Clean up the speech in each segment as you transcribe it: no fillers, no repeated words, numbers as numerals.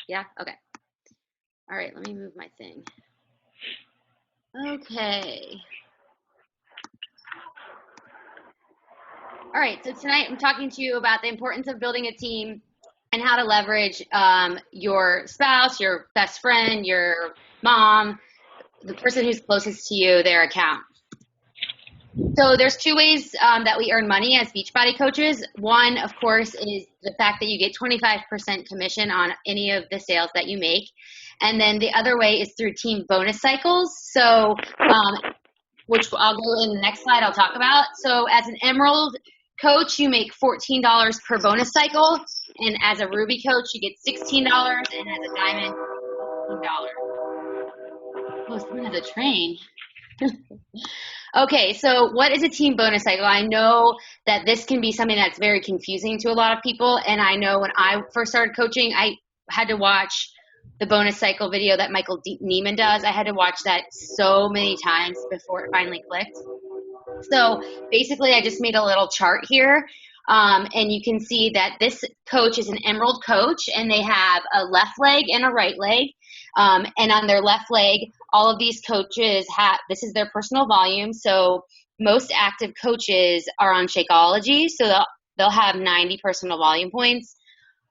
Yeah? Okay. All right, let me move my thing. Okay. All right, so tonight I'm talking to you about the importance of building a team and how to leverage your spouse, your best friend, your mom, the person who's closest to you, their account. So there's two ways that we earn money as Beachbody coaches. One, of course, is the fact that you get 25% commission on any of the sales that you make. And then the other way is through team bonus cycles. So, which I'll go in the next slide I'll talk about. So as an Emerald coach, you make $14 per bonus cycle. And as a Ruby coach, you get $16. And as a Diamond, $15. Oh, someone has a train. Okay, so what is a team bonus cycle? I know that this can be something that's very confusing to a lot of people, and I know when I first started coaching, I had to watch the bonus cycle video that Michael Neiman does. I had to watch that so many times before it finally clicked. So basically, I just made a little chart here, and you can see that this coach is an Emerald coach, and they have a left leg and a right leg. And on their left leg, all of these coaches have, this is their personal volume. So most active coaches are on Shakeology. So they'll have 90 personal volume points,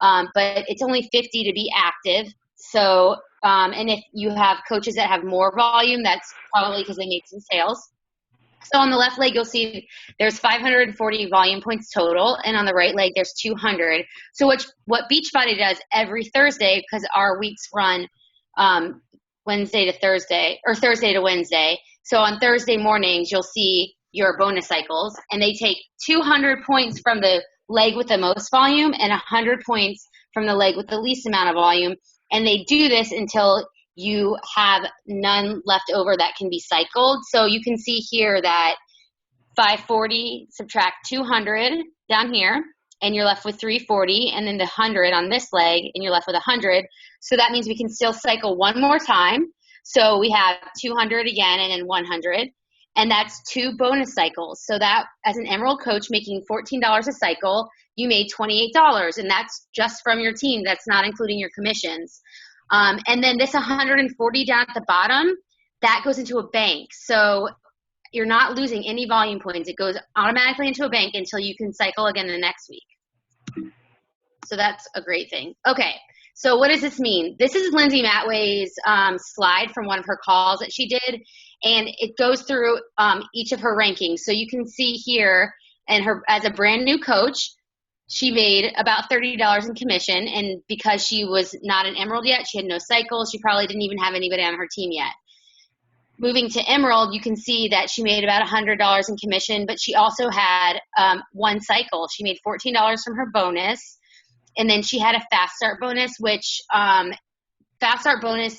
but it's only 50 to be active. So, and if you have coaches that have more volume, that's probably because they made some sales. So on the left leg, you'll see there's 540 volume points total, and on the right leg, there's 200. So what Beachbody does every Thursday, because our weeks run Wednesday to Thursday, or Thursday to Wednesday. So on Thursday mornings, you'll see your bonus cycles, and they take 200 points from the leg with the most volume and 100 points from the leg with the least amount of volume. And they do this until you have none left over that can be cycled. So you can see here that 540 subtract 200 down here, and you're left with 340, and then the 100 on this leg, and you're left with 100. So that means we can still cycle one more time. So we have 200 again, and then 100, and that's 2 bonus cycles. So that, as an Emerald coach making $14 a cycle, you made $28, and that's just from your team. That's not including your commissions. And then this 140 down at the bottom, that goes into a bank. So you're not losing any volume points. It goes automatically into a bank until you can cycle again the next week. So that's a great thing. Okay, so what does this mean? This is Lindsay Matway's slide from one of her calls that she did, and it goes through each of her rankings. So you can see here, and her as a brand new coach, she made about $30 in commission, and because she was not an Emerald yet, she had no cycles, she probably didn't even have anybody on her team yet. Moving to Emerald, you can see that she made about $100 in commission, but she also had one cycle. She made $14 from her bonus, and then she had a fast start bonus, which fast start bonus,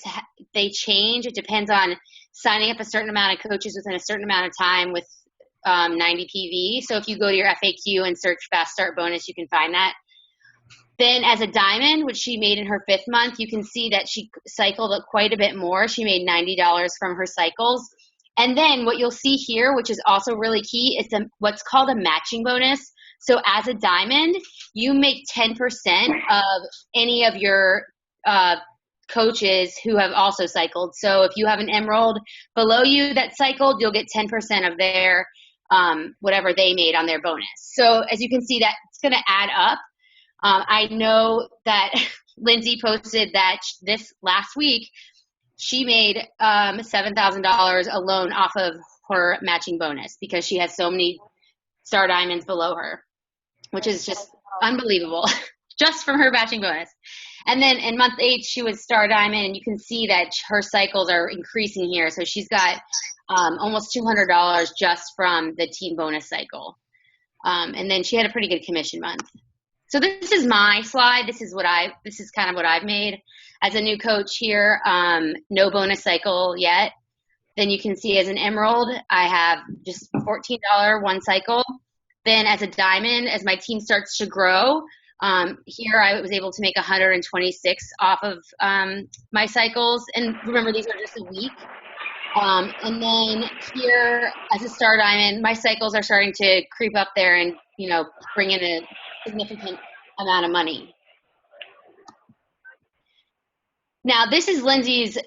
they change. It depends on signing up a certain amount of coaches within a certain amount of time with 90 PV. So if you go to your FAQ and search fast start bonus, you can find that. Then as a Diamond, which she made in her 5th month, you can see that she cycled quite a bit more. She made $90 from her cycles. And then what you'll see here, which is also really key, is what's called a matching bonus. So as a Diamond, you make 10% of any of your coaches who have also cycled. So if you have an Emerald below you that cycled, you'll get 10% of their whatever they made on their bonus. So as you can see, that it's going to add up. I know that Lindsay posted that this last week she made $7,000 alone off of her matching bonus because she has so many Star Diamonds below her, which is just unbelievable, just from her matching bonus. And then in month 8, she was Star Diamond, and you can see that her cycles are increasing here. So she's got almost $200 just from the team bonus cycle. And then she had a pretty good commission month. So this is my slide. This is kind of what I've made as a new coach here. No bonus cycle yet. Then you can see as an Emerald, I have just $14 one cycle. Then as a Diamond, as my team starts to grow, here I was able to make 126 off of my cycles. And remember, these are just a week. And then here as a Star Diamond, my cycles are starting to creep up there and, bring in a significant amount of money. Now, this is Lindsay's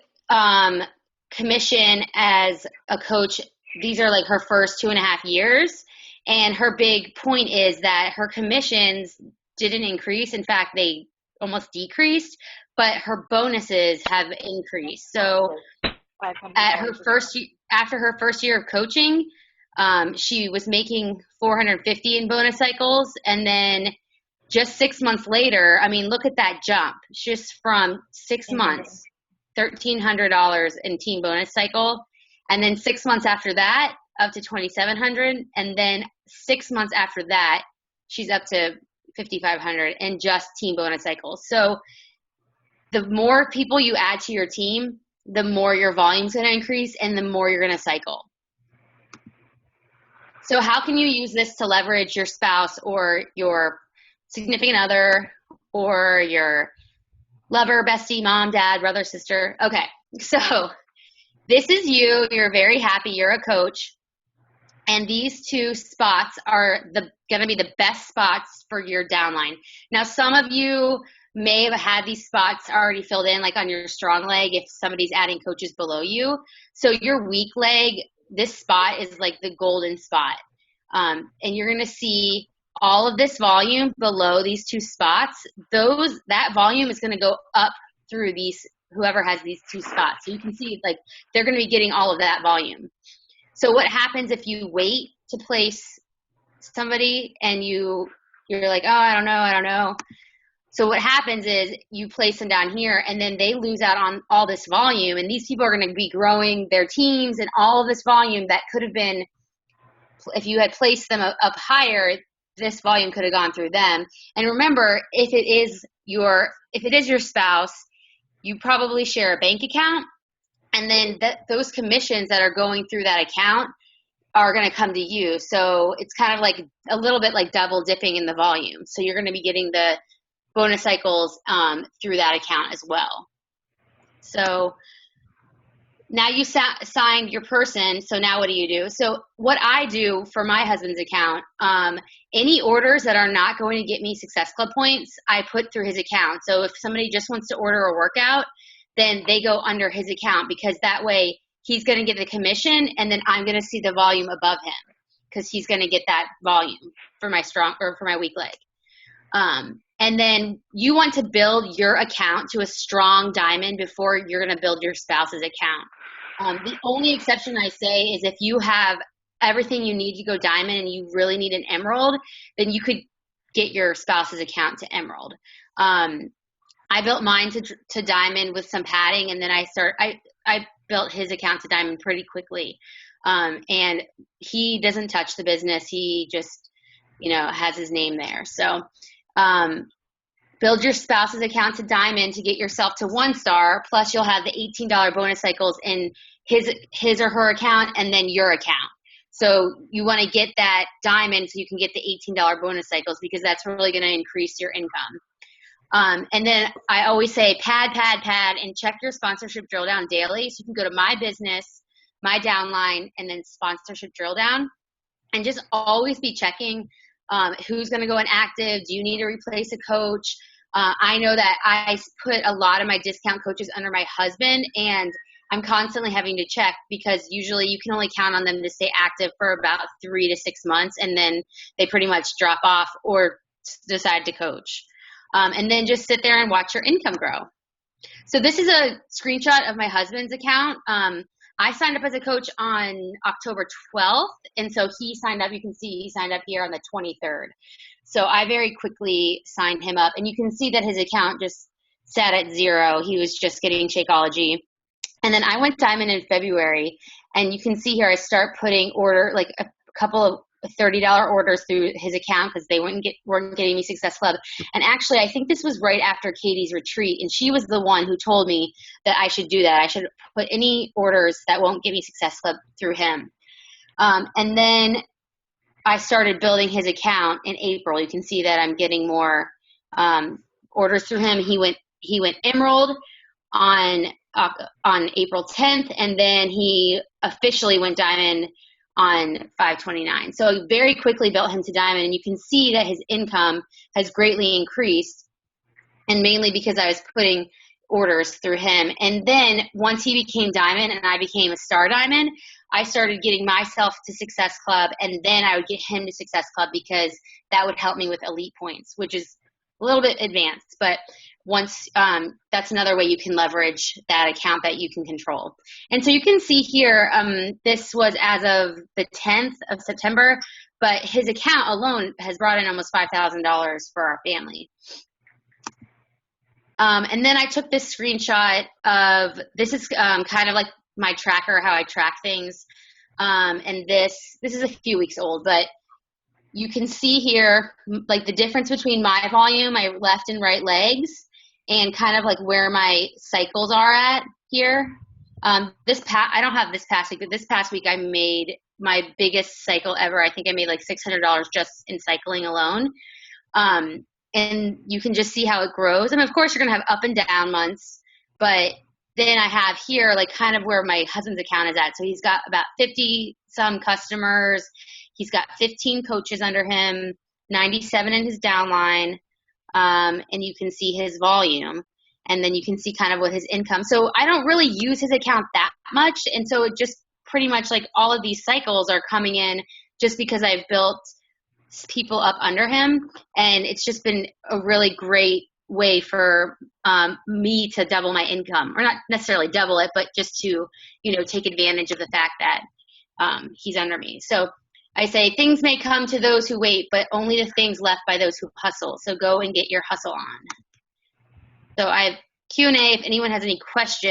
commission as a coach. These are like her first 2.5 years. And her big point is that her commissions didn't increase. In fact, they almost decreased, but her bonuses have increased. So at her after her first year of coaching, she was making 450 in bonus cycles. And then just 6 months later, I mean, look at that jump. Just from 6 months, $1,300 in team bonus cycle. And then 6 months after that, up to $2,700. And then 6 months after that, she's up to $5,500 in just team bonus cycles. So the more people you add to your team, the more your volume's going to increase and the more you're going to cycle. So how can you use this to leverage your spouse or your significant other or your lover, bestie, mom, dad, brother, sister? Okay, so this is you. You're very happy. You're a coach. And these two spots are going to be the best spots for your downline. Now, some of you may have had these spots already filled in, like on your strong leg, if somebody's adding coaches below you. So your weak leg, this spot is like the golden spot. And you're going to see all of this volume below these two spots. That volume is going to go up through whoever has these two spots. So you can see like they're going to be getting all of that volume. So what happens if you wait to place somebody and you're like, oh, I don't know. So what happens is you place them down here and then they lose out on all this volume, and these people are going to be growing their teams and all of this volume that could have been, if you had placed them up higher, this volume could have gone through them. And remember, if it is your spouse, you probably share a bank account, and then those commissions that are going through that account are going to come to you. So it's kind of like a little bit like double dipping in the volume. So you're going to be getting the bonus cycles through that account as well. So now you signed your person. So now what do you do? So what I do for my husband's account, any orders that are not going to get me Success Club points, I put through his account. So if somebody just wants to order a workout, then they go under his account, because that way he's going to get the commission and then I'm going to see the volume above him, because he's going to get that volume for my weak leg. And then you want to build your account to a strong diamond before you're going to build your spouse's account. The only exception I say is if you have everything you need to go diamond and you really need an emerald, then you could get your spouse's account to emerald. I built mine to diamond with some padding, and then I built his account to diamond pretty quickly. And he doesn't touch the business. He just, has his name there. So build your spouse's account to diamond to get yourself to 1 star, plus you'll have the $18 bonus cycles in his or her account and then your account. So you want to get that diamond so you can get the $18 bonus cycles, because that's really going to increase your income. And then I always say pad, and check your sponsorship drill down daily. So you can go to my business, my downline, and then sponsorship drill down, and just always be checking who's going to go inactive. Do you need to replace a coach? I know that I put a lot of my discount coaches under my husband, and I'm constantly having to check, because usually you can only count on them to stay active for about 3 to 6 months, and then they pretty much drop off or decide to coach. And then just sit there and watch your income grow. So this is a screenshot of my husband's account. I signed up as a coach on October 12th. And so he signed up. You can see he signed up here on the 23rd. So I very quickly signed him up. And you can see that his account just sat at 0. He was just getting Shakeology. And then I went diamond in February. And you can see here I start putting a couple of $30 orders through his account, because they weren't getting me Success Club. And actually, I think this was right after Katie's retreat, and she was the one who told me that I should do that. I should put any orders that won't get me Success Club through him. And then I started building his account in April. You can see that I'm getting more orders through him. He went emerald on April 10th, and then he officially went diamond on 5/29. So very quickly built him to diamond, and you can see that his income has greatly increased, and mainly because I was putting orders through him. And then once he became diamond and I became a star diamond, I started getting myself to Success Club, and then I would get him to Success Club because that would help me with elite points, which is a little bit advanced. But once that's another way you can leverage that account that you can control. And so you can see here, this was as of the 10th of September, but his account alone has brought in almost $5,000 for our family. And then I took this screenshot of, this is kind of like my tracker, how I track things. And this is a few weeks old, but you can see here, like the difference between my volume, my left and right legs, and kind of like where my cycles are at here. I don't have this past week, but this past week I made my biggest cycle ever. I think I made like $600 just in cycling alone. And you can just see how it grows. And of course you're going to have up and down months, but then I have here like kind of where my husband's account is at. So he's got about 50 some customers. He's got 15 coaches under him, 97 in his downline. And you can see his volume, and then you can see kind of what his income. So I don't really use his account that much. And so it just pretty much like all of these cycles are coming in just because I've built people up under him. And it's just been a really great way for me to double my income, or not necessarily double it, but just to, take advantage of the fact that he's under me. So I say things may come to those who wait, but only the things left by those who hustle. So go and get your hustle on. So I have Q&A if anyone has any questions.